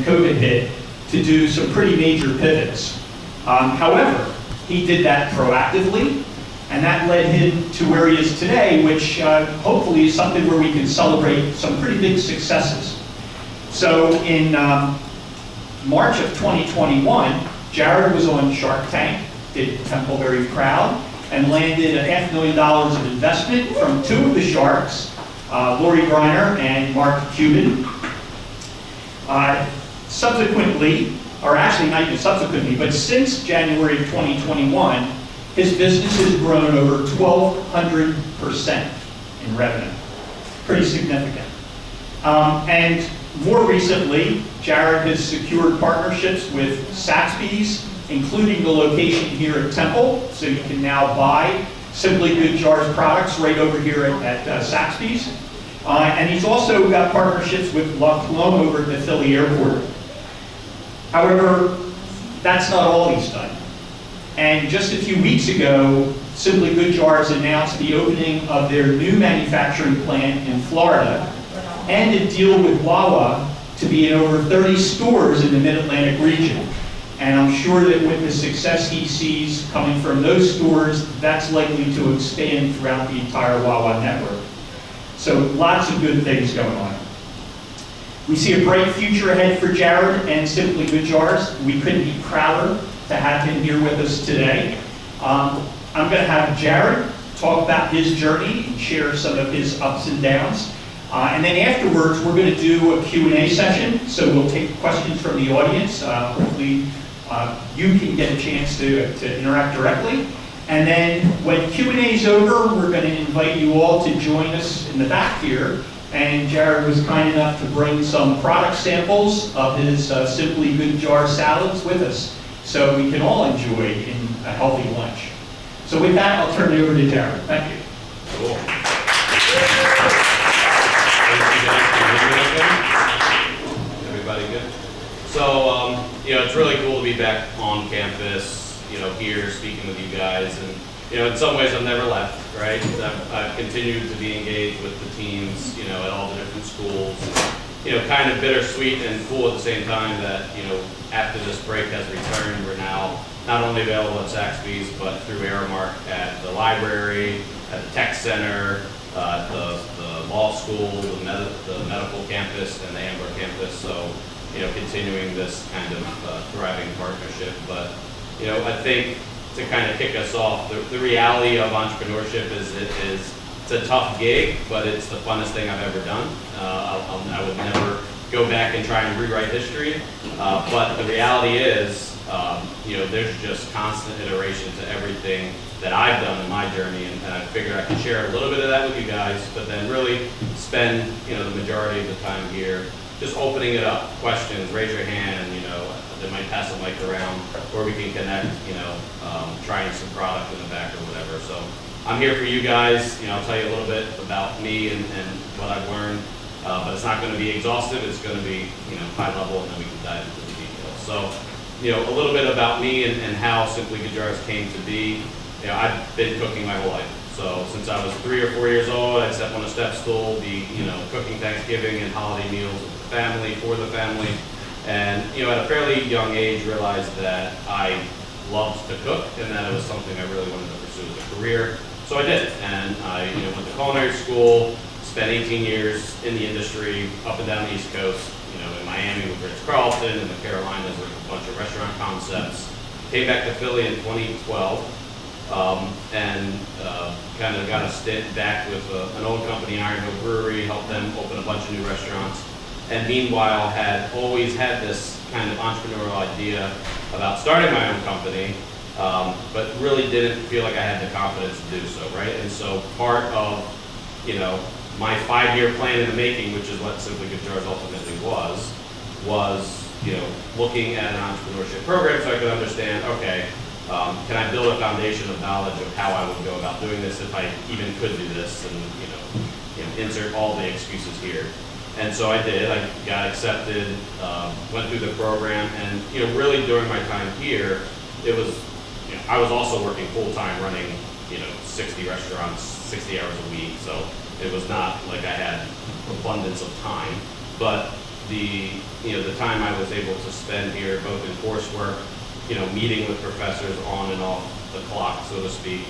COVID hit to do some pretty major pivots. However, he did that proactively, and that led him to where he is today, which hopefully is something where we can celebrate some pretty big successes. So in March of 2021, Jared was on Shark Tank, did Temple very proud, and landed $500,000 of investment from two of the sharks, Lori Greiner and Mark Cuban. Subsequently, or actually not even subsequently, but since January of 2021, his business has grown over 1,200% in revenue. Pretty significant. And more recently, Jared has secured partnerships with Saxby's, including the location here at Temple, so you can now buy Simply Good Jars products right over here at Saxby's. And he's also got partnerships with La Colombe over at the Philly airport. However, that's not all he's done. And just a few weeks ago, Simply Good Jars announced the opening of their new manufacturing plant in Florida and a deal with Wawa to be in over 30 stores in the Mid-Atlantic region. And I'm sure that with the success he sees coming from those stores, that's likely to expand throughout the entire Wawa network. So lots of good things going on. We see a bright future ahead for Jared and Simply Good Jars. We couldn't be prouder to have him here with us today. I'm going to have Jared talk about his journey and share some of his ups and downs. And then afterwards, we're going to do a Q&A session. So we'll take questions from the audience. Hopefully, you can get a chance to interact directly. And then when Q&A is over, we're going to invite you all to join us in the back here. And Jared was kind enough to bring some product samples of his Simply Good Jar salads with us, so we can all enjoy in a healthy lunch. So with that, I'll turn it over to Jared. Thank you. Cool. Everybody good? So, it's really cool to be back on campus, here speaking with you guys. And, in some ways I've never left, right? I've continued to be engaged with the teams, at all the different schools. Kind of bittersweet and cool at the same time that, after this break has returned, we're now not only available at Saxby's, but through Aramark at the library, at the tech center, the law school, the medical campus, and the Ambler campus. So, continuing this kind of thriving partnership. But, I think to kind of kick us off, the reality of entrepreneurship is it's a tough gig, but it's the funnest thing I've ever done. I would never go back and try and rewrite history, but the reality is, there's just constant iteration to everything that I've done in my journey, and I figured I could share a little bit of that with you guys, but then really spend, the majority of the time here just opening it up. Questions, raise your hand, they might pass the mic around, or we can connect, trying some product in the back or whatever. So I'm here for you guys. I'll tell you a little bit about me and what I've learned, but it's not going to be exhaustive. It's going to be, high level, and then we can dive into the details. So, a little bit about me and how Simply Good Jars came to be. I've been cooking my whole life. So since I was 3 or 4 years old, I'd step on a step stool, be, cooking Thanksgiving and holiday meals with the family, for the family. And, at a fairly young age, realized that I loved to cook and that it was something I really wanted to pursue as a career. So I did. And I, went to culinary school, spent 18 years in the industry, up and down the East Coast, in Miami with Ritz-Carlton, in the Carolinas with a bunch of restaurant concepts. Came back to Philly in 2012. And kind of got a stint back with an old company, Iron Hill Brewery, helped them open a bunch of new restaurants. And meanwhile, had always had this kind of entrepreneurial idea about starting my own company, but really didn't feel like I had the confidence to do so, right? And so part of, my 5-year plan in the making, which is what Simply Good Jars ultimately was, looking at an entrepreneurship program so I could understand, okay, can I build a foundation of knowledge of how I would go about doing this if I even could do this, and insert all the excuses here. And so I did. I got accepted, went through the program, and really during my time here, it was I was also working full time, running 60 restaurants, 60 hours a week. So it was not like I had abundance of time, but the time I was able to spend here, both in coursework, meeting with professors on and off the clock, so to speak,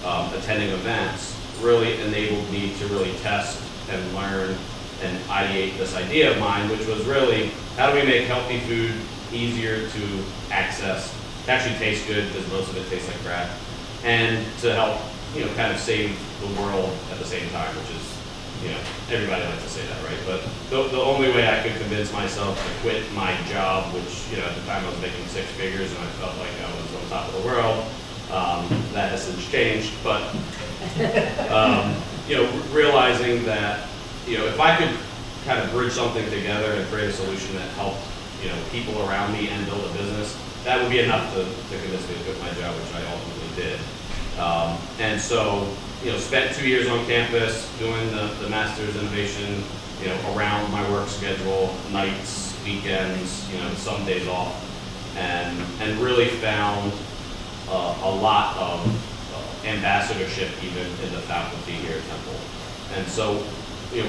attending events, really enabled me to really test and learn and ideate this idea of mine, which was really, how do we make healthy food easier to access, to actually taste good, because most of it tastes like crap, and to help, kind of save the world at the same time, which is, everybody likes to say that, right? But the only way I could convince myself to quit my job, which, at the time I was making six figures and I felt like I was on top of the world, that has since changed, but, realizing that, if I could kind of bridge something together and create a solution that helped, people around me and build a business, that would be enough to convince me to quit my job, which I ultimately did. And so, spent 2 years on campus doing the master's innovation, around my work schedule, nights, weekends, some days off, and really found a lot of ambassadorship even in the faculty here at Temple. And so,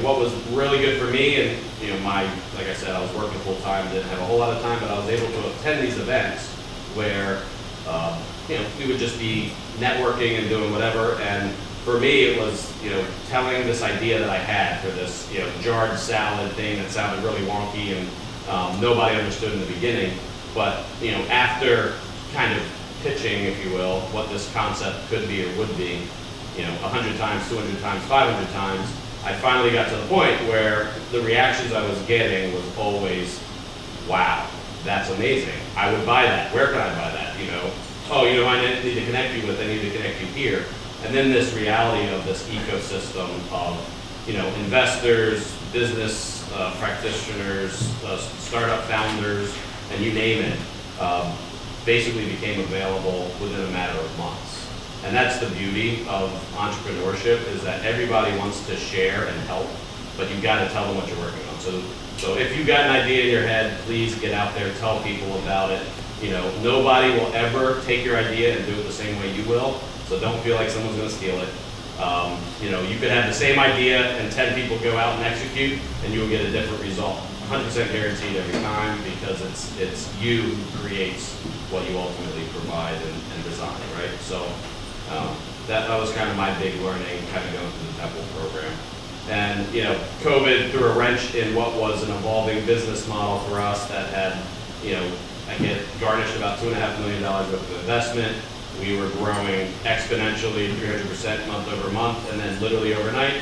what was really good for me, and like I said, I was working full time, didn't have a whole lot of time, but I was able to attend these events where we would just be networking and doing whatever. And for me, it was telling this idea that I had for this jarred salad thing that sounded really wonky and nobody understood in the beginning. But after kind of pitching, if you will, what this concept could be or would be, 100 times, 200 times, 500 times, I finally got to the point where the reactions I was getting was always, wow, that's amazing. I would buy that. Where can I buy that? Oh, I need to connect you with, I need to connect you here. And then this reality of this ecosystem of, investors, business practitioners, startup founders, and you name it, basically became available within a matter of months. And that's the beauty of entrepreneurship, is that everybody wants to share and help, but you've got to tell them what you're working on. So if you've got an idea in your head, please get out there, tell people about it. Nobody will ever take your idea and do it the same way you will, so don't feel like someone's going to steal it. You could have the same idea and 10 people go out and execute, and you'll get a different result. 100% guaranteed every time, because it's you who creates what you ultimately provide and design, right? So that was kind of my big learning, kind of going through the Temple program. And COVID threw a wrench in what was an evolving business model for us that had, I get garnished about $2.5 million worth of investment. We were growing exponentially, 300% month over month, and then literally overnight,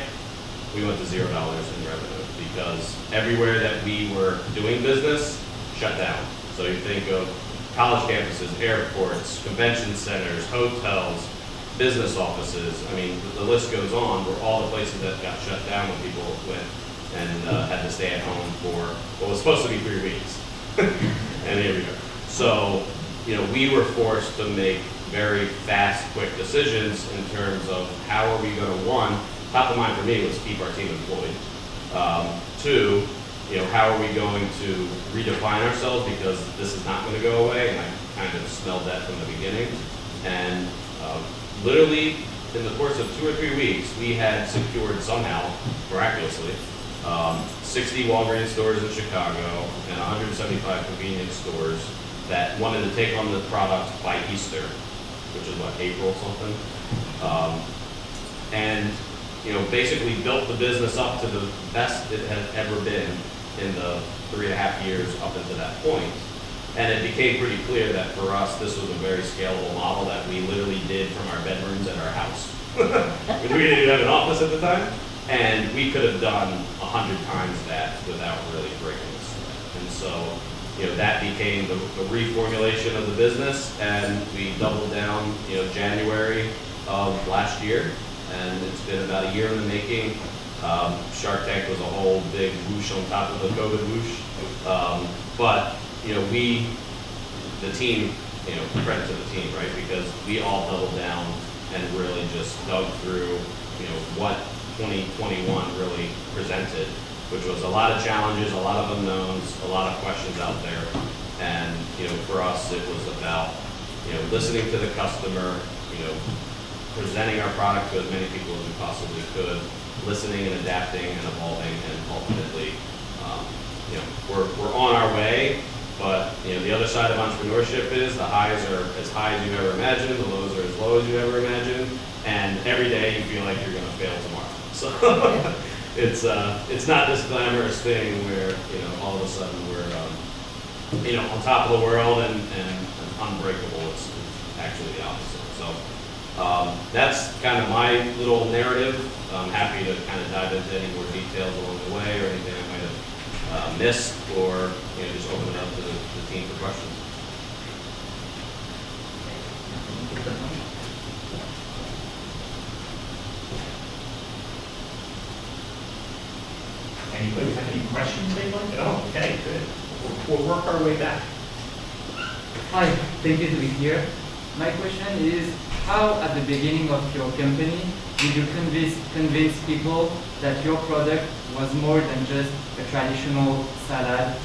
we went to $0 in revenue, because everywhere that we were doing business shut down. So you think of college campuses, airports, convention centers, hotels, business offices. I mean, the list goes on. Were all the places that got shut down when people went and had to stay at home for what was supposed to be 3 weeks. And here we go. So, we were forced to make very fast, quick decisions in terms of how are we going to, one, top of mind for me was keep our team employed. Two, how are we going to redefine ourselves, because this is not going to go away, and I kind of smelled that from the beginning. And literally, in the course of 2 or 3 weeks, we had secured somehow, miraculously, 60 Walgreens stores in Chicago and 175 convenience stores that wanted to take on the product by Easter, which is what, April something? And basically built the business up to the best it had ever been in the 3.5 years up until that point. And it became pretty clear that for us, this was a very scalable model that we literally did from our bedrooms at our house. We didn't even have an office at the time. And we could have done 100 times that without really breaking the sweat. And so, that became the reformulation of the business, and we doubled down, January of last year, and it's been about a year in the making. Shark Tank was a whole big whoosh on top of the COVID whoosh. But, the team, credit to the team, right? Because we all doubled down and really just dug through, what 2021 really presented, which was a lot of challenges, a lot of unknowns, a lot of questions out there. And, for us, it was about, listening to the customer, presenting our product to as many people as we possibly could, listening and adapting and evolving, and ultimately, we're on our way. But the other side of entrepreneurship is the highs are as high as you've ever imagined, the lows are as low as you ever imagined, and every day you feel like you're going to fail tomorrow. So it's not this glamorous thing where all of a sudden we're on top of the world and unbreakable. It's actually the opposite. So that's kind of my little narrative. I'm happy to kind of dive into any more details along the way or anything I might have missed, or just open it up to the team for questions. Anybody have any questions they'd like? Oh, okay, good. We'll work our way back. Hi, thank you to be here. My question is, how at the beginning of your company did you convince people that your product was more than just a traditional salad?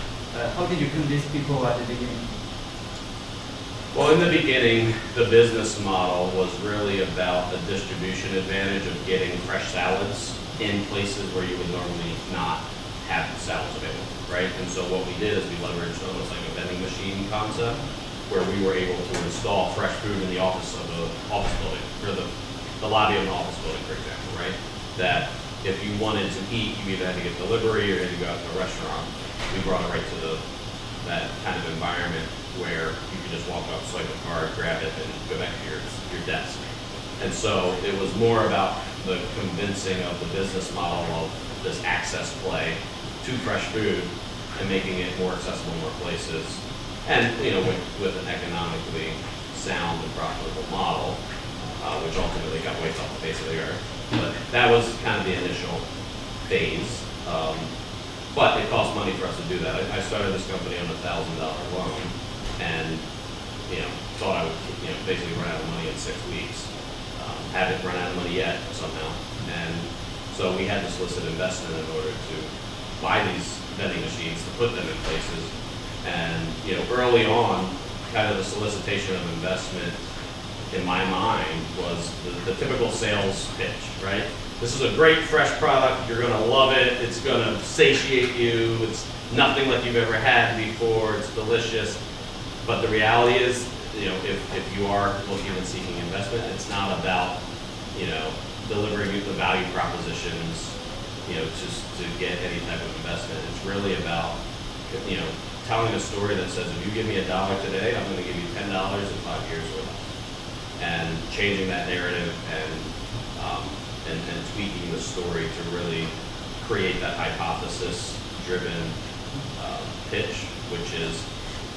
How did you convince people at the beginning? Well, in the beginning, the business model was really about the distribution advantage of getting fresh salads in places where you would normally not have salads available, right? And so what we did is we leveraged almost like a vending machine concept, where we were able to install fresh food in the office of the office building, or the lobby of an office building, for example, right? That if you wanted to eat, you either had to get delivery or you had to go out to a restaurant. We brought it right to that kind of environment where you could just walk up, swipe a card, grab it, and go back to your desk. And so it was more about the convincing of the business model of this access play to fresh food and making it more accessible in more places. And with an economically sound and profitable model, which ultimately got wiped off the face of the earth. But that was kind of the initial phase. But it cost money for us to do that. I started this company on a $1,000 loan, and thought I would basically run out of money in 6 weeks. Haven't run out of money yet somehow, and so we had to solicit investment in order to buy these vending machines, to put them in places. And early on, kind of the solicitation of investment in my mind was the typical sales pitch, right? This is a great fresh product, you're gonna love it, it's gonna satiate you, it's nothing like you've ever had before, it's delicious. But the reality is, if you are looking and seeking investment, it's not about, delivering you the value propositions, just to get any type of investment. It's really about, telling a story that says, if you give me $1 today, I'm gonna give you $10 in 5 years or less. And changing that narrative and tweaking the story to really create that hypothesis-driven pitch, which is,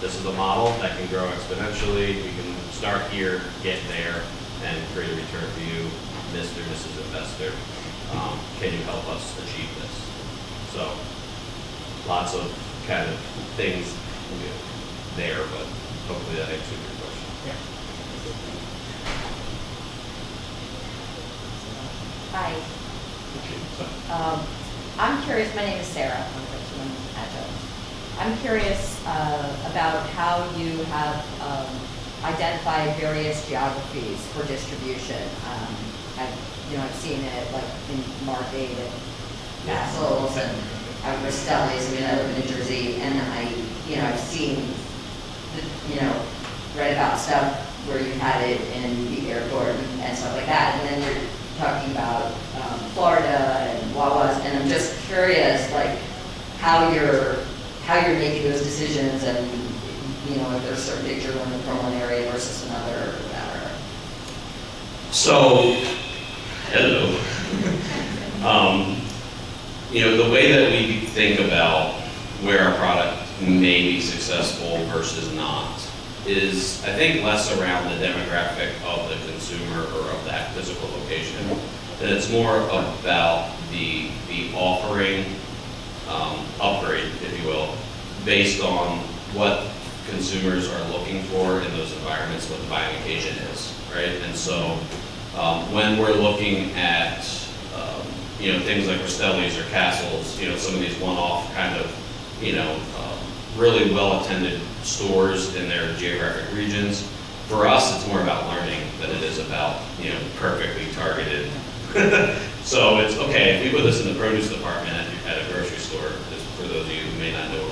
this is a model that can grow exponentially. We can start here, get there, and create a return for you, Mr. and Mrs. Investor. Can you help us achieve this? So, lots of kind of things there, but hopefully that answers your question. Yeah. Hi. I'm curious, my name is Sarah, I'm I'm curious about how you have identified various geographies for distribution. I've seen it like in Margate and Castles and Rastelli's. I live in New Jersey, and I've seen, read about stuff where you had it in the airport and stuff like that, and then you're talking about Florida and Wawa's, and I'm just curious, like, how you're making those decisions, and if there's certain things you're learning from one area versus another or whatever. So, hello. The way that we think about where our product may be successful versus not is, I think, less around the demographic of the consumer or of that physical location. And it's more about the offering upgrade, if you will, based on what consumers are looking for in those environments, what the buying occasion is, right? And so when we're looking at things like Rastelli's or Castles, some of these one-off kind of really well-attended stores in their geographic regions. For us, it's more about learning than it is about, perfectly targeted. So it's okay, if we put this in the produce department at a grocery store, for those of you who may not know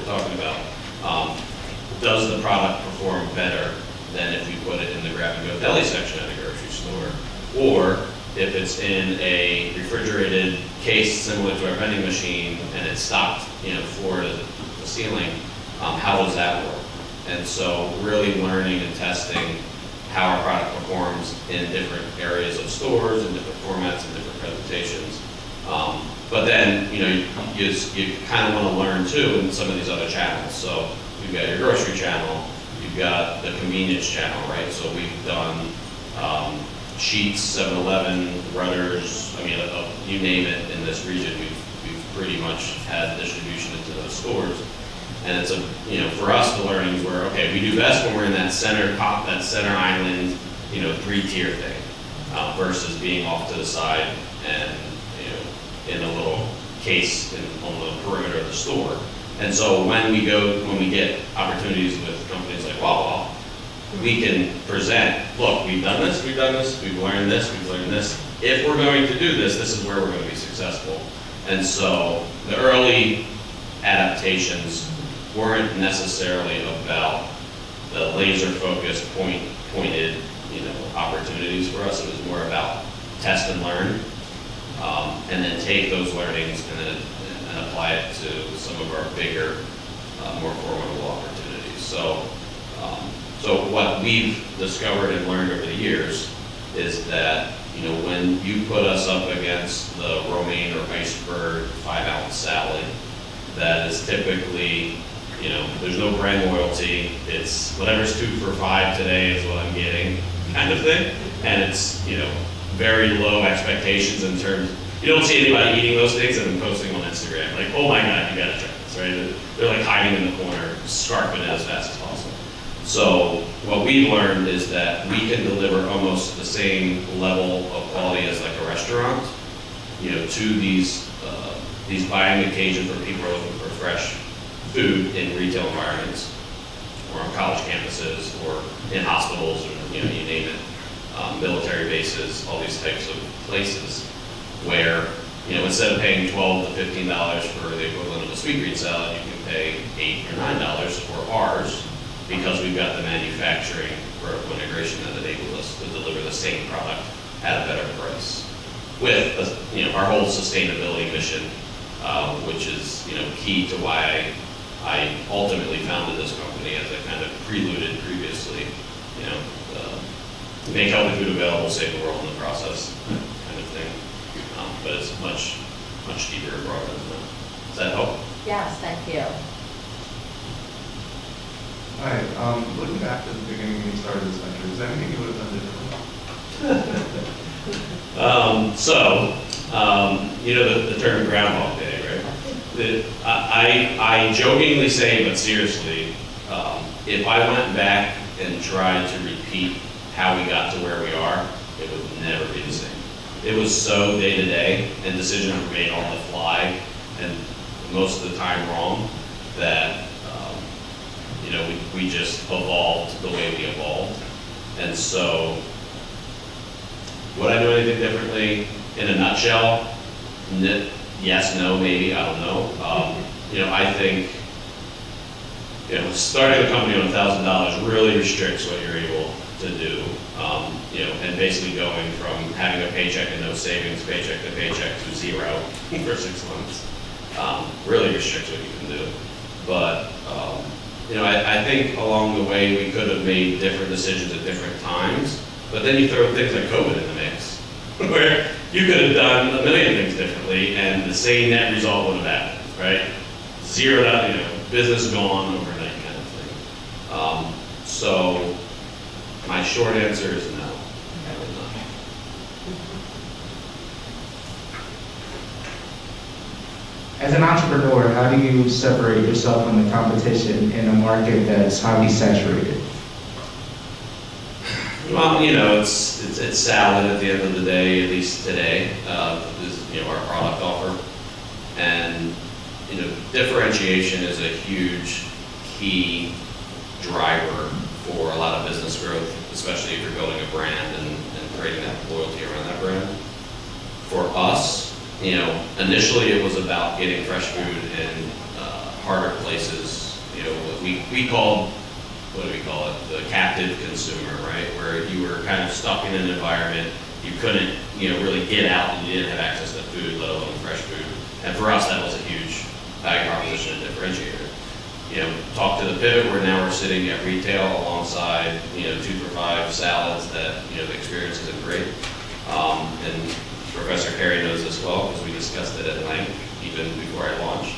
does the product perform better than if we put it in the grab-and-go deli section at a grocery store? Or if it's in a refrigerated case similar to our vending machine and it's stocked, floor to the ceiling, how does that work? And so really learning and testing how our product performs in different areas of stores, in different formats, and different presentations. But then, you kind of want to learn too in some of these other channels. So you've got your grocery channel, you've got the convenience channel, right? So we've done Sheetz, 7-Eleven, Rudders, you name it in this region, we've pretty much had distribution into those stores. And it's for us, the learnings were, okay, we do best when we're in that center island, 3-tier thing, versus being off to the side and, in a little case on the perimeter of the store. And so when we get opportunities with companies like Wawa, we can present, look, we've done this, we've learned this, we've learned this. If we're going to do this, this is where we're going to be successful. And so the early adaptations weren't necessarily about the laser-focused, pointed, opportunities for us. It was more about test and learn, and then take those learnings and apply it to some of our bigger, more formidable opportunities. So what we've discovered and learned over the years is that, when you put us up against the romaine or iceberg 5-ounce salad, that is typically, there's no brand loyalty. It's whatever's 2 for $5 today is what I'm getting, kind of thing. And it's, very low expectations in terms, you don't see anybody eating those things and then posting on Instagram, like, oh my God, you gotta try this, right? They're like hiding in the corner, scarfing it as fast as possible. So what we've learned is that we can deliver almost the same level of quality as like a restaurant, to these buying occasions where people are looking for fresh food in retail environments, or on college campuses, or in hospitals, or you name it, military bases, all these types of places where, instead of paying $12 to $15 for the equivalent of a sweet green salad, you can pay $8 or $9 for ours, because we've got the manufacturing vertical integration that enables us to deliver the same product at a better price. With our whole sustainability mission, which is key to why I ultimately founded this company, as I kind of preluded previously. Make healthy food available, save the world in the process, kind of thing. But it's much deeper and broader than that. Does that help? Yes, thank you. Hi, looking back to the beginning when you started this venture, is there anything you would have done differently? The term Groundhog Day, right? I jokingly say, but seriously, if I went back and tried to repeat how we got to where we are, it would never be the same. It was so day-to-day, and decisions were made on the fly, and most of the time wrong, that we just evolved the way we evolved. And so, would I do anything differently? In a nutshell, yes, no, maybe, I don't know. I think, starting a company on $1,000 really restricts what you're able to do. And basically going from having a paycheck and no savings, paycheck to paycheck to 0 for 6 months, really restricts what you can do. But, I think along the way we could have made different decisions at different times, but then you throw things like COVID in the mix, where you could have done a million things differently and the same net result would have happened, right? Zeroed out, business gone overnight kind of thing. So my short answer is no. I would not. As an entrepreneur, how do you separate yourself from the competition in a market that's highly saturated? Well, it's salad at the end of the day, at least today, is our product offer. And, differentiation is a huge key driver for a lot of business growth, especially if you're building a brand and creating that loyalty around that brand. For us, initially it was about getting fresh food in harder places. We we called, what do we call it, the captive consumer, right? Where you were kind of stuck in an environment, you couldn't, really get out and you didn't have access to food, let alone fresh food. And for us, that was a huge value proposition and differentiator. Talk to the pivot where now we're sitting at retail alongside, 2 for $5 salads that, the experience isn't great. And Professor Carey knows this well because we discussed it at length even before I launched,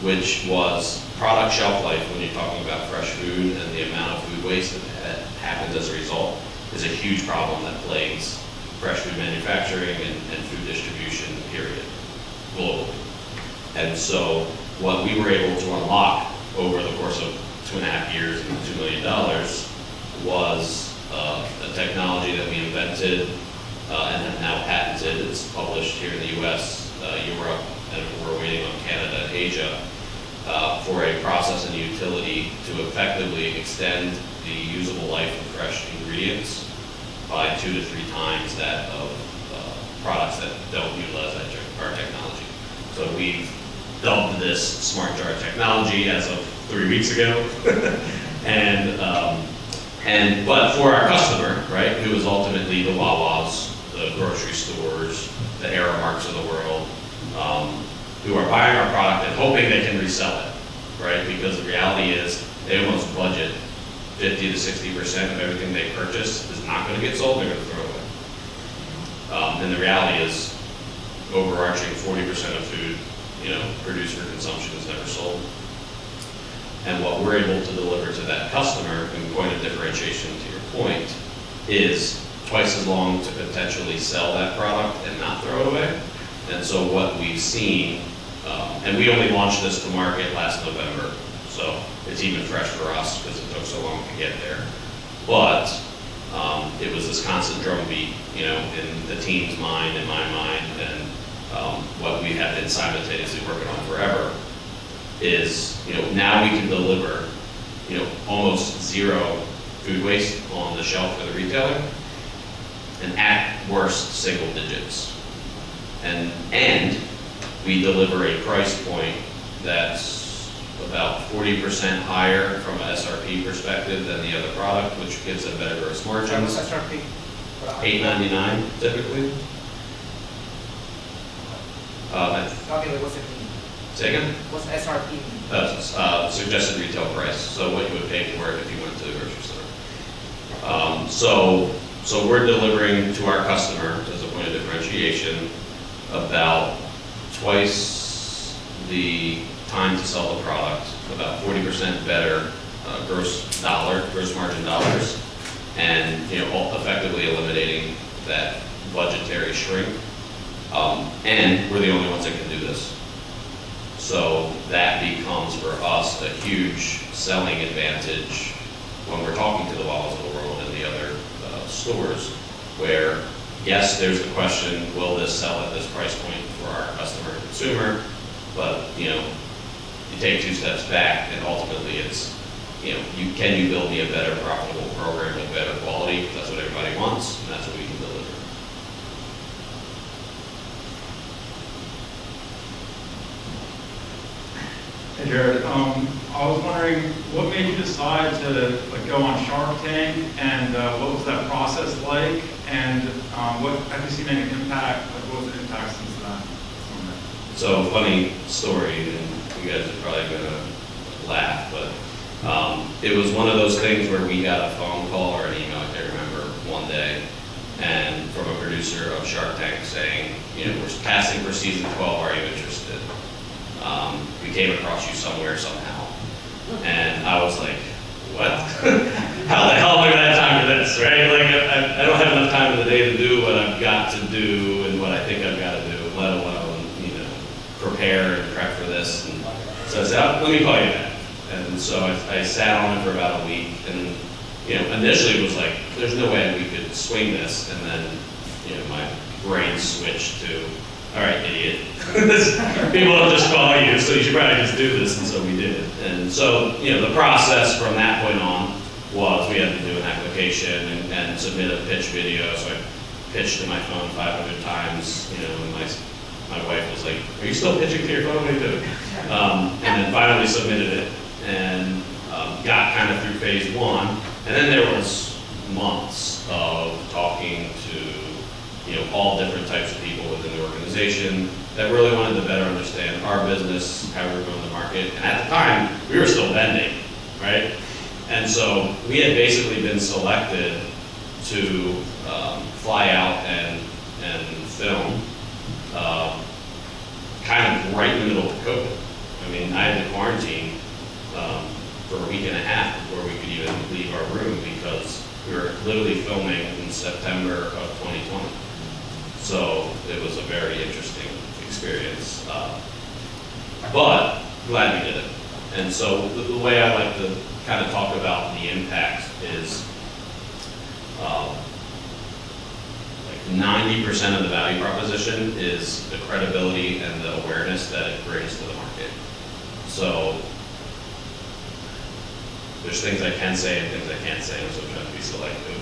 which was product shelf life when you're talking about fresh food and the amount of food waste that happens as a result is a huge problem that plagues fresh food manufacturing and food distribution, period, globally. And so what we were able to unlock over the course of 2.5 years and $2 million was a technology that we invented and have now patented. It's published here in the US, Europe, and we're waiting on Canada and Asia for a process and utility to effectively extend the usable life of fresh ingredients by 2 to 3 times that of products that don't utilize our technology. So we've dubbed this smart jar technology as of 3 weeks ago. But for our customer, right, who is ultimately the Wawas, the grocery stores, the Aramarks of the world, who are buying our product and hoping they can resell it, right? Because the reality is they almost budget 50 to 60% of everything they purchase is not going to get sold, they're going to throw it away. And the reality is overarching 40% of food, produced for consumption is never sold. And what we're able to deliver to that customer, in point of differentiation to your point, is twice as long to potentially sell that product and not throw it away. And so what we've seen, and we only launched this to market last November, so it's even fresh for us because it took so long to get there. But it was this constant drumbeat, in the team's mind, in my mind, and what we have been simultaneously working on forever is, now we can deliver, almost zero food waste on the shelf for the retailer, and at worst, single digits. And we deliver a price point that's about 40% higher from an SRP perspective than the other product, which gives them better gross margins. What's SRP? $8.99 typically. Okay, what's it mean? Say again? What's SRP mean? Suggested retail price, so what you would pay for it if you went to the grocery store. So we're delivering to our customer, as a point of differentiation, about twice the time to sell the product, about 40% better gross margin dollars, and effectively eliminating that budgetary shrink. And we're the only ones that can do this. So that becomes for us a huge selling advantage when we're talking to the Wawas of the world and the other stores, where yes, there's the question, will this sell at this price point for our customer and consumer? But you take 2 steps back, and ultimately it's, can you build me a better profitable program with better quality? That's what everybody wants, and that's what we can deliver. Hey Jared, I was wondering what made you decide to go on Shark Tank, and what was that process like, and what have you seen any impact? What was the impact since then? So funny story, and you guys are probably gonna laugh, but it was one of those things where we got a phone call or an email, I can't remember, one day, and from a producer of Shark Tank saying, we're casting for season 12, are you interested? We came across you somewhere somehow. And I was like, what? How the hell am I gonna have time for this, right? I don't have enough time in the day to do what I've got to do and what I think I've got to do, let alone, prepare and prep for this. And so I said, let me call you back. And so I sat on it for about a week, and initially it was like, there's no way we could swing this, and then my brain switched to, all right, idiot. People don't just call you, so you should probably just do this, and so we did. And so, the process from that point on was we had to do an application and submit a pitch video. So I pitched to my phone 500 times, and my wife was like, are you still pitching to your phone? What are you doing? And then finally submitted it. and got kind of through phase one. And then there was months of talking to, all different types of people within the organization that really wanted to better understand our business, how we were going to market. And at the time, we were still vending, right? And so we had basically been selected to fly out and film kind of right in the middle of COVID. I mean, I had to quarantine for a week and a half before we could even leave our room because we were literally filming in September of 2020. So it was a very interesting experience, but glad we did it. And so the way I like to kind of talk about the impact is like 90% of the value proposition is the credibility and the awareness that it brings to the market. So there's things I can say and things I can't say, so I'm trying to be selective.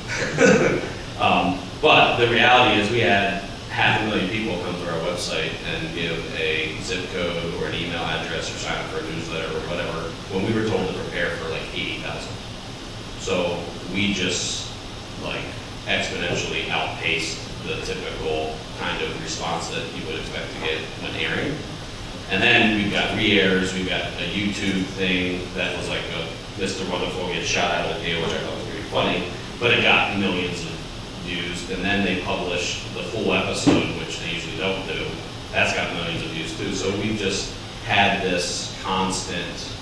But the reality is we had 500,000 people come to our website and give a zip code or an email address or sign up for a newsletter or whatever, when we were told to prepare for like 80,000. So we just like exponentially outpaced the typical kind of response that you would expect to get when airing. And then we've got re-airs, we've got a YouTube thing that was like a Mr. Wonderful gets shot out of the deal, which I thought was very funny, but it got millions of views. And then they published the full episode, which they usually don't do. That's got millions of views too. So we've just had this constant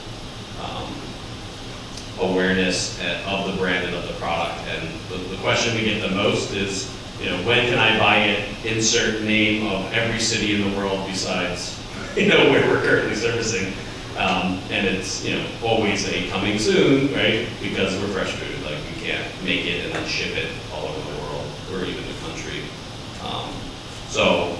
awareness of the brand and of the product. And the question we get the most is, when can I buy it? Insert name of every city in the world besides, where we're currently servicing. And it's, always a coming soon, right? Because we're fresh food, like we can't make it and then ship it all over the world or even the country. So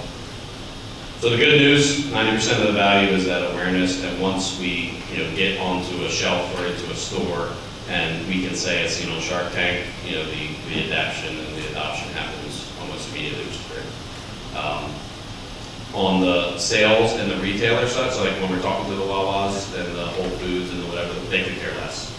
the good news, 90% of the value is that awareness, and once we, get onto a shelf or into a store, and we can say it's, Shark Tank, the adaption and the adoption happens almost immediately, which is great. On the sales and the retailer side, so like when we're talking to the Wawas and the Whole Foods and the whatever, they could care less.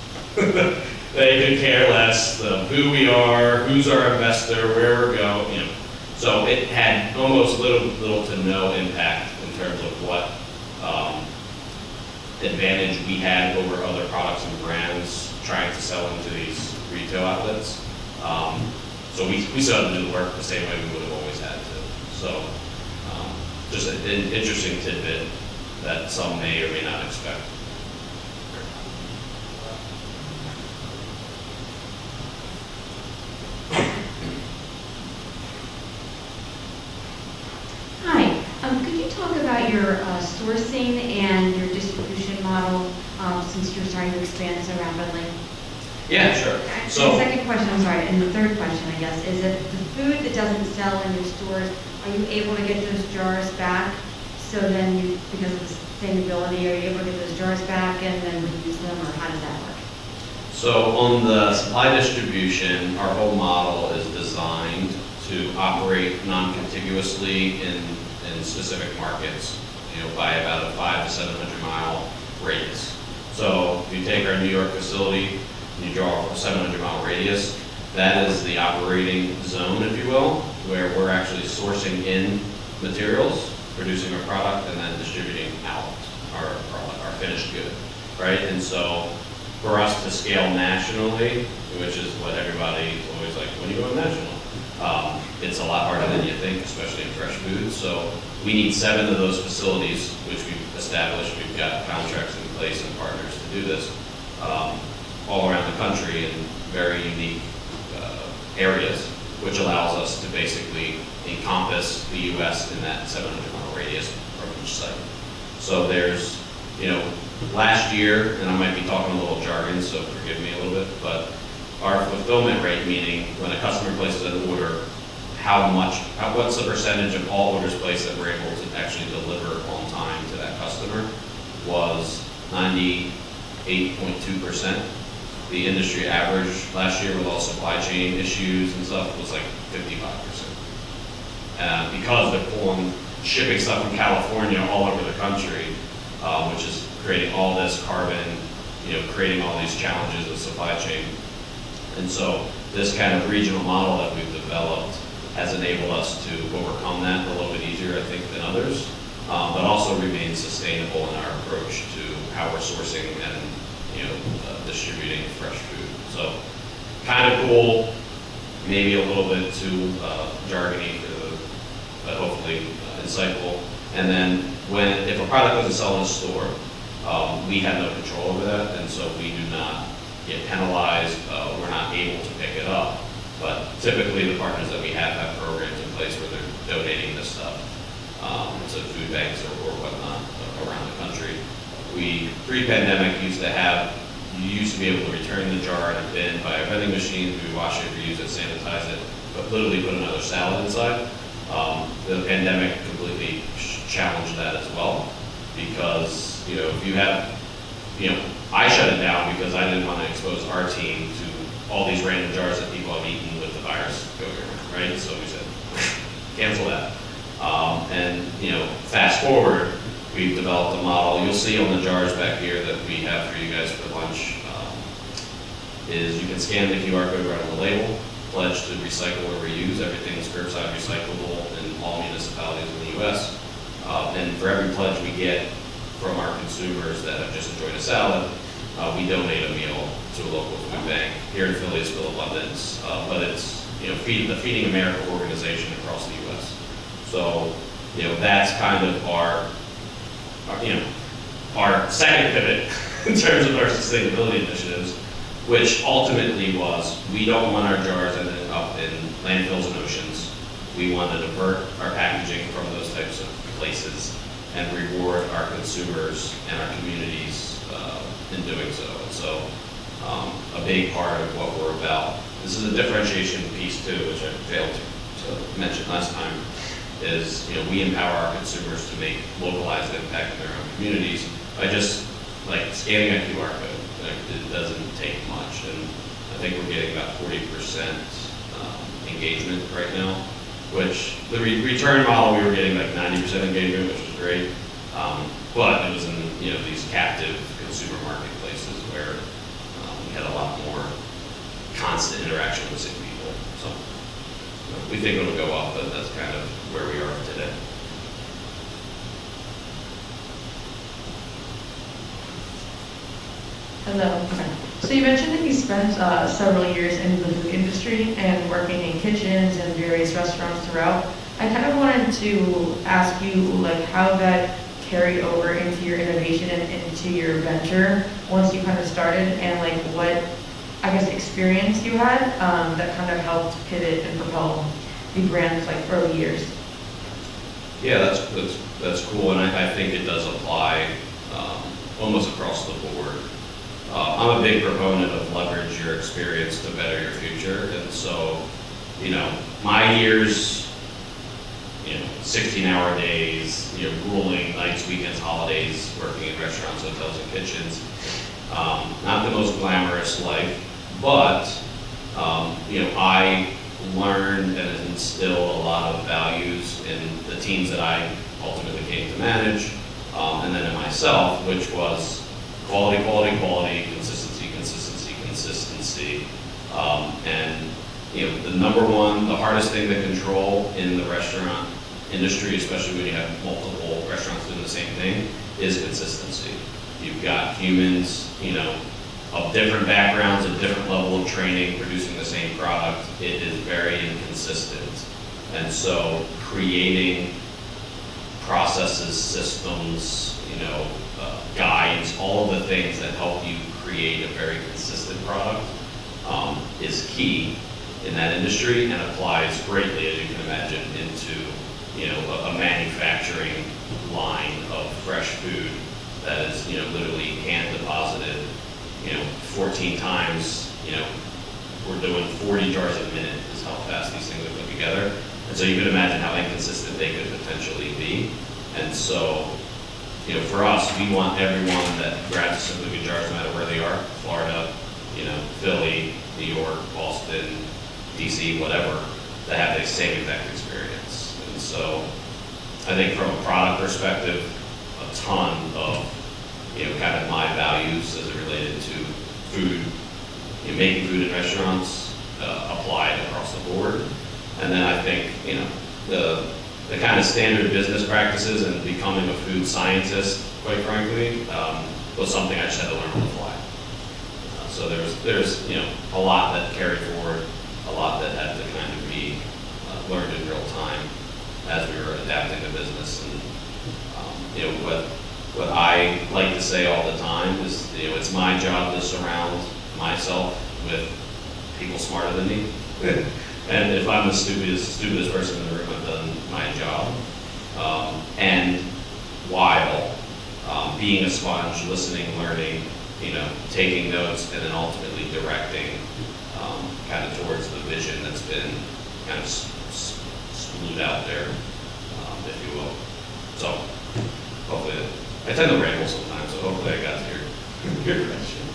They could care less who we are, who's our investor, where we're going, So it had almost little to no impact in terms of what advantage we had over other products and brands trying to sell into these retail outlets. So we still had to do the work the same way we would have always had to. So just an interesting tidbit that some may or may not expect. Hi, could you talk about your sourcing and your distribution model since you're starting to expand so rapidly? Yeah, sure. And So, the second question, I'm sorry, and the third question, I guess, is that the food that doesn't sell in your stores, are you able to get those jars back? So then you, because of the sustainability, are you able to get those jars back and then reuse them, or how does that work? so on the supply distribution, our whole model is designed to operate non-contiguously in specific markets, by about a 500 to 700 mile radius. So if you take our New York facility, and you draw a 700 mile radius, that is the operating zone, if you will, where we're actually sourcing in materials, producing our product, and then distributing out our product, our finished good, right? And so for us to scale nationally, which is what everybody's always like, when you go national, it's a lot harder than you think, especially in fresh food. So we need 7 of those facilities, which we've established. We've got contracts in place and partners to do this all around the country in very unique areas, which allows us to basically encompass the U.S. in that 700 mile radius from each site. So there's, last year, and I might be talking a little jargon, so forgive me a little bit, but our fulfillment rate, meaning when a customer places an order, what's the percentage of all orders placed that we're able to actually deliver on time to that customer, was 98.2%. The industry average last year with all supply chain issues and stuff was like 55%. Because they're shipping stuff from California all over the country, which is creating all this carbon, creating all these challenges of supply chain. And so this kind of regional model that we've developed has enabled us to overcome that a little bit easier, I think, than others, but also remain sustainable in our approach to how we're sourcing and distributing fresh food. So kind of cool, maybe a little bit too jargony, but hopefully insightful. And then if a product doesn't sell in a store, we have no control over that, and so we do not get penalized. We're not able to pick it up. But typically, the partners that we have programs in place where they're donating this stuff to food banks or whatnot around the country. We, pre-pandemic, used to be able to return the jar in a bin by a vending machine. We wash it, reuse it, sanitize it, but literally put another salad inside. The pandemic completely challenged that as well, because if you have, I shut it down because I didn't want to expose our team to all these random jars that people have eaten with the virus going around, right? So we said, cancel that. Fast forward, we've developed a model. You'll see on the jars back here that we have for you guys for lunch. Is you can scan the QR code right on the label, pledge to recycle or reuse. Everything is curbside recyclable in all municipalities in the U.S. And for every pledge we get from our consumers that have just enjoyed a salad, we donate a meal to a local food bank. Here in Philly, it's Phil Abundance, but it's the Feeding America organization across the U.S. So that's kind of our second pivot in terms of our sustainability initiatives, which ultimately was we don't want our jars ending up in landfills and oceans. We want to divert our packaging from those types of places and reward our consumers and our communities in doing so. And so a big part of what we're about, this is a differentiation piece too, which I failed to mention last time, is we empower our consumers to make localized impact in their own communities by just like scanning a QR code. It doesn't take much, and I think we're getting about 40% engagement right now, which the return model we were getting like 90% engagement, which was great, but it was in these captive consumer marketplaces where we had a lot more constant interaction with sick people. So we think it'll go up, but that's kind of where we are today. Hello. So you mentioned that you spent several years in the food industry and working in kitchens and various restaurants throughout. I kind of wanted to ask you like how that carried over into your innovation and into your venture once you kind of started, and like what experience you had that kind of helped pivot and propel the brand's like early years. Yeah, that's cool, and I think it does apply almost across the board. I'm a big proponent of leverage your experience to better your future, and so my years, 16-hour days, grueling nights, weekends, holidays, working in restaurants, hotels, and kitchens. Not the most glamorous life, but I learned and instilled a lot of values in the teams that I ultimately came to manage, and then in myself, which was quality, quality, quality, consistency, consistency, consistency. And the number one, the hardest thing to control in the restaurant industry, especially when you have multiple restaurants doing the same thing, is consistency. You've got humans, of different backgrounds, a different level of training, producing the same product. It is very inconsistent. And so creating processes, systems, guides, all of the things that help you create a very consistent product is key in that industry and applies greatly, as you can imagine, into a manufacturing line of fresh food that is literally hand deposited 14 times. We're doing 40 jars a minute is how fast these things are put together. And so you can imagine how inconsistent they could potentially be. And so for us, we want everyone that grabs a Simply Good jars, no matter where they are, Florida, Philly, New York, Boston, DC, whatever, to have the same exact experience. And so I think from a product perspective, a ton of kind of my values as it related to food, making food in restaurants applied across the board. And then I think, the kind of standard business practices and becoming a food scientist, quite frankly, was something I just had to learn on the fly. So there's a lot that carried forward, a lot that had to kind of be learned in real time as we were adapting the business. And what I like to say all the time is, it's my job to surround myself with people smarter than me. And if I'm the stupidest person in the room, I've done my job. And while being a sponge, listening, learning, taking notes, and then ultimately directing kind of towards the vision that's been kind of spewed out there, if you will. So hopefully, I tend to ramble sometimes, so hopefully I got to your question.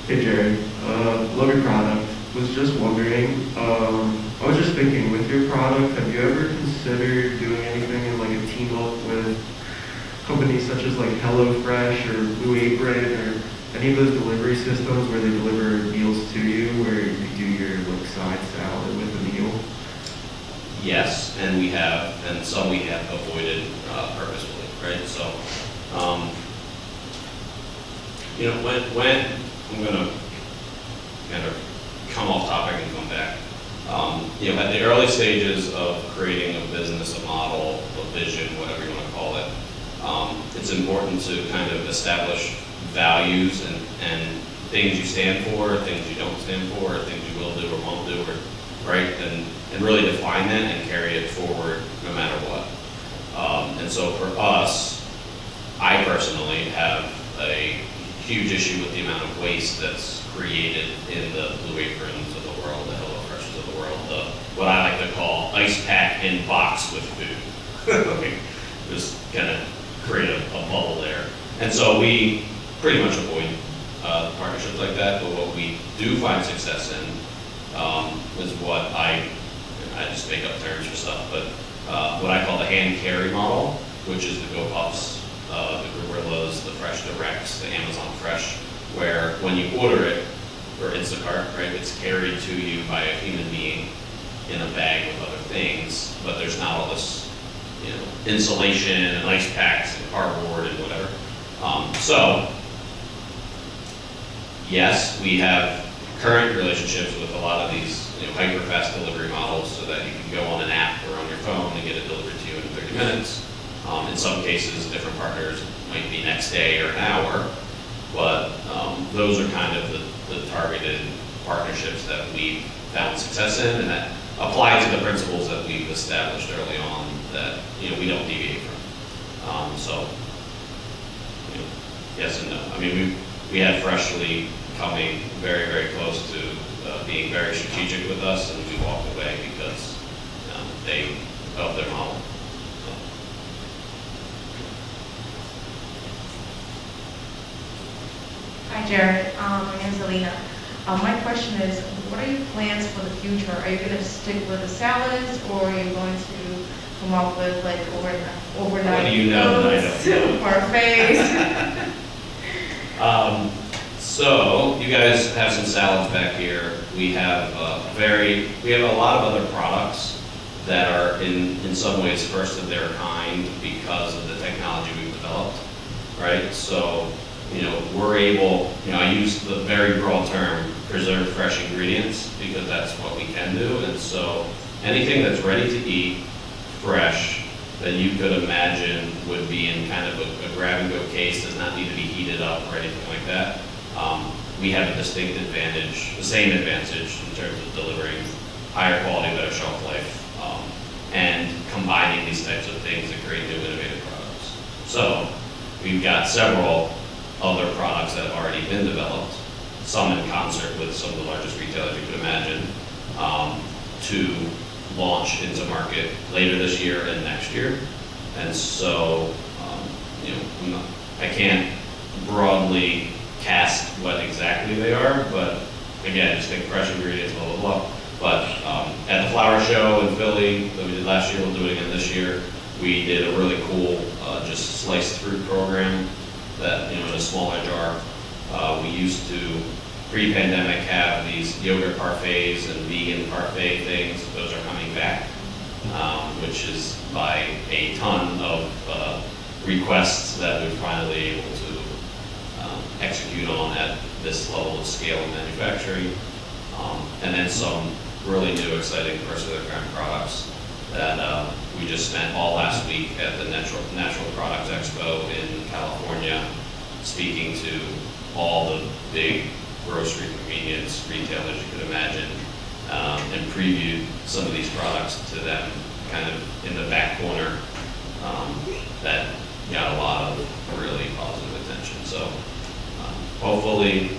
Hey Jared, love your product. Was just wondering, I was just thinking, with your product, have you ever considered doing anything in like a team up with companies such as like HelloFresh or Blue Apron or any of those delivery systems where they deliver meals to you, where you do your like side salad with the meal? Yes, and we have, and some we have avoided purposefully, right? So, when I'm gonna kind of come off topic and come back. At the early stages of creating a business, a model, a vision, whatever you want to call it, it's important to kind of establish values and things you stand for, things you don't stand for, things you will do or won't do, right? And really define that and carry it forward no matter what. And so for us, I personally have a huge issue with the amount of waste that's created in the Blue Aprons of the world, the HelloFreshes of the world, what I like to call ice pack in box with food. Just kind of create a bubble there. And so we pretty much avoid partnerships like that, but what we do find success in is what I just make up terms for stuff, but what I call the hand carry model, which is the GoPuffs, the Gorillas, the Fresh Directs, the Amazon Fresh, where when you order it, or Instacart, right, it's carried to you by a human being in a bag with other things, but there's not all this, insulation and ice packs and cardboard and whatever. So, yes, we have current relationships with a lot of these, hyper fast delivery models, so that you can go on an app or on your phone and get it delivered to you in 30 minutes. In some cases, different partners might be next day or an hour, but those are kind of the targeted partnerships that we've found success in, and that apply to the principles that we've established early on that we don't deviate from. So, yes and no. I mean, we had Freshly coming very, very close to being very strategic with us, and we walked away because they of their model. Hi, Jared. My name is Alina. My question is, what are your plans for the future? Are you going to stick with the salads, or are you going to come up with like overnight What do you know that I don't know? parfaits? So you guys have some salads back here. We have a lot of other products that are in some ways first of their kind because of the technology we've developed, right? So, we're able, I use the very broad term, preserve fresh ingredients, because that's what we can do. And so anything that's ready to eat, fresh, that you could imagine would be in kind of a grab-and-go case, does not need to be heated up or anything like that. We have a distinct advantage, the same advantage in terms of delivering higher quality, better shelf life, and combining these types of things to create new innovative products. So we've got several other products that have already been developed, some in concert with some of the largest retailers you could imagine, to launch into market later this year and next year. And so, I can't broadly cast what exactly they are, but again, just think fresh ingredients, blah, blah, blah. But at the flower show in Philly that we did last year, we'll do it again this year. We did a really cool just sliced fruit program that, in a smaller jar. We used to, pre-pandemic, have these yogurt parfaits and vegan parfait things. Those are coming back, which is by a ton of requests that we're finally able to execute on at this level of scale in manufacturing. And then some really new, exciting first of their kind products that we just spent all last week at the Natural Products Expo in California, speaking to all the big grocery convenience retailers you could imagine, and previewed some of these products to them kind of in the back corner, that got a lot of really positive attention. So hopefully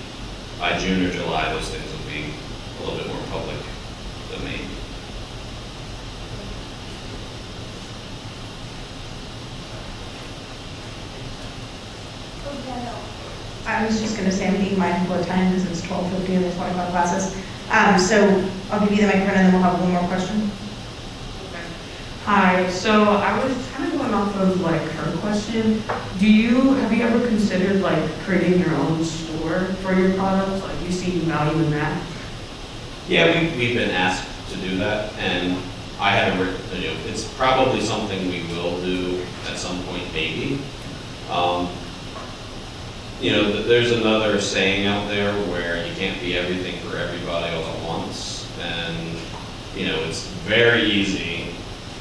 by June or July, those things will be a little bit more public domain. I was just gonna say, I'm being mindful of time because it's 12:50 and there's 25 classes. So I'll give you the microphone and then we'll have one more question. Hi, so I was kind of going off of like her question. Have you ever considered like creating your own store for your products? Like, you see value in that? Yeah, we've been asked to do that, and I haven't written, it's probably something we will do at some point, maybe. There's another saying out there where you can't be everything for everybody all at once, and it's very easy,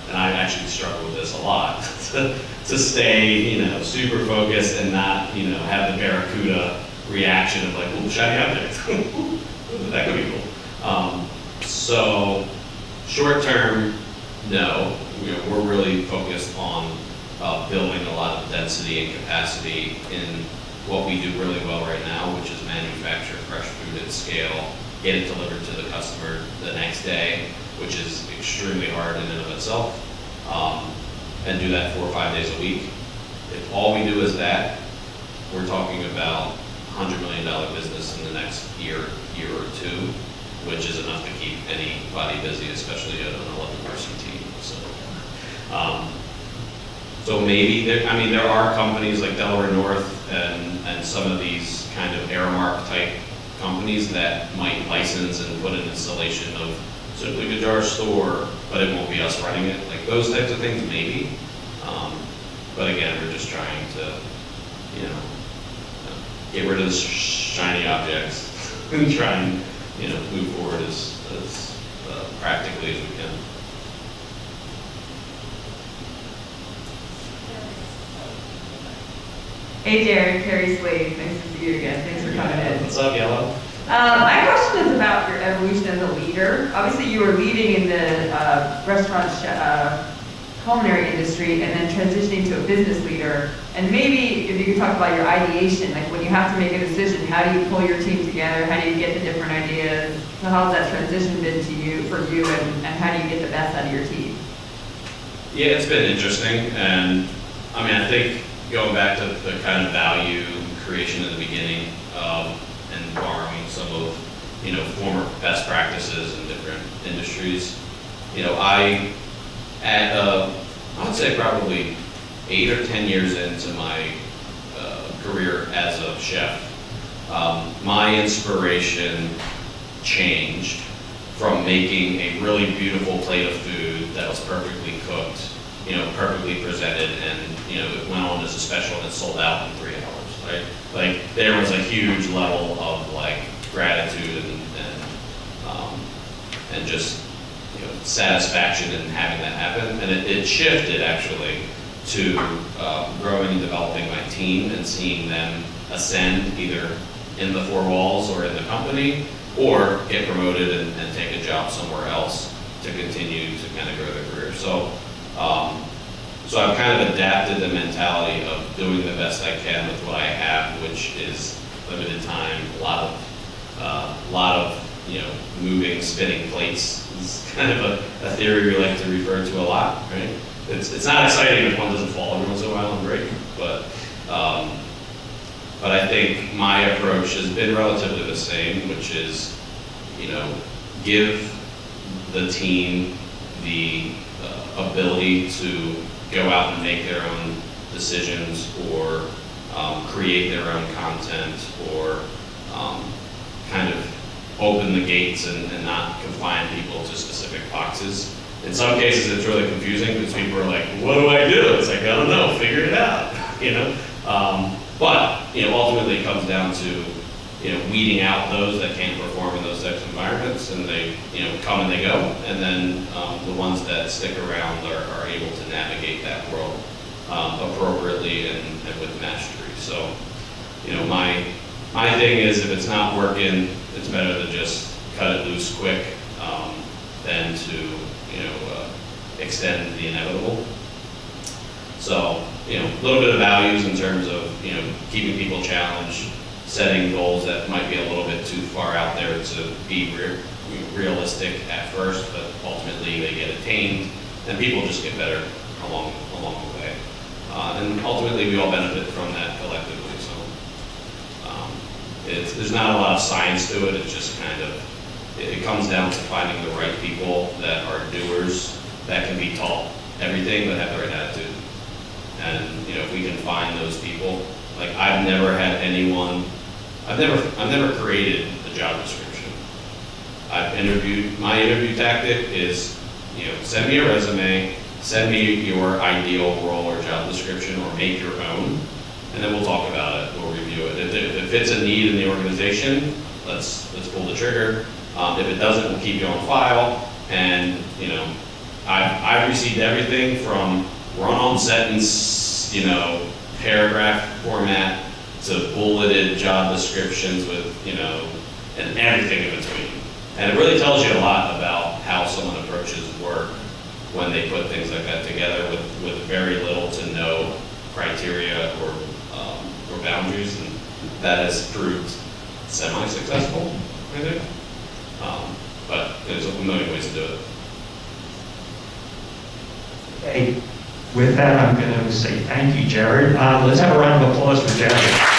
and I actually struggle with this a lot, to stay super focused and not have the barracuda reaction of like, ooh, shiny object. That could be cool. So short term, no. We're really focused on building a lot of density and capacity in what we do really well right now, which is manufacture fresh food at scale, get it delivered to the customer the next day, which is extremely hard in and of itself, and do that 4 or 5 days a week. If all we do is that, we're talking about $100 million business in the next year or two, which is enough to keep anybody busy, especially an 11-person team. So maybe there are companies like Delaware North and some of these kind of Aramark type companies that might license and put an installation of Simply Good Jar store, but it won't be us running it. Like those types of things, maybe. But again, we're just trying to, get rid of the shiny objects and try and, move forward as practically as we can. Hey Jared, Carrie Slade, nice to see you again. Thanks for coming in. What's up, Yellow? My question is about your evolution as a leader. Obviously, you were leading in the restaurant culinary industry and then transitioning to a business leader. And maybe if you could talk about your ideation, like when you have to make a decision, how do you pull your team together? How do you get the different ideas? So how's that transition been for you, and how do you get the best out of your team? Yeah, it's been interesting, and I think going back to the kind of value creation in the beginning, and borrowing some of former best practices in different industries, I'd say probably 8 or 10 years into my career as a chef, my inspiration changed from making a really beautiful plate of food that was perfectly cooked, perfectly presented, and it went on as a special and it sold out in 3 hours, right? Like there was a huge level of like gratitude and just satisfaction in having that happen, and it shifted actually to growing and developing my team and seeing them ascend either in the 4 walls or in the company, or get promoted and take a job somewhere else to continue to kind of grow their career. So I've kind of adapted the mentality of doing the best I can with what I have, which is limited time, a lot of moving, spinning plates. It's kind of a theory we like to refer to a lot, right? It's not exciting if one doesn't fall every once in a while and break, but I think my approach has been relatively the same, which is, give the team the ability to go out and make their own decisions, or create their own content, or kind of open the gates and not confine people to specific boxes. In some cases, it's really confusing because people are like, what do I do? It's like, I don't know, figure it out, you know? But, you know, ultimately it comes down to, you know, weeding out those that can't perform in those types of environments, and they, you know, come and they go. And then the ones that stick around are able to navigate that world appropriately and with mastery. So, you know, my thing is, if it's not working, it's better to just cut it loose quick than to, you know, extend the inevitable. So, you know, a little bit of values in terms of, you know, keeping people challenged, setting goals that might be a little bit too far out there to be realistic at first, but ultimately they get attained, and people just get better along the way. And ultimately we all benefit from that collectively. So there's not a lot of science to it. It's just kind of, it comes down to finding the right people that are doers, that can be taught everything, but have the right attitude. And, you know, if we can find those people, like I've never had anyone, I've never created a job description. My interview tactic is, you know, send me a resume, send me your ideal role or job description, or make your own, and then we'll talk about it, we'll review it. If it fits a need in the organization, let's pull the trigger. If it doesn't, we'll keep you on file. And, you know, I've received everything from run-on sentence, you know, paragraph format, to bulleted job descriptions with, you know, and everything in between. And it really tells you a lot about how someone approaches work when they put things like that together with very little to no criteria or boundaries, and that has proved semi-successful, I think. But there's a million ways to do it. Okay. With that, I'm going to say thank you, Jared. Let's have a round of applause for Jared.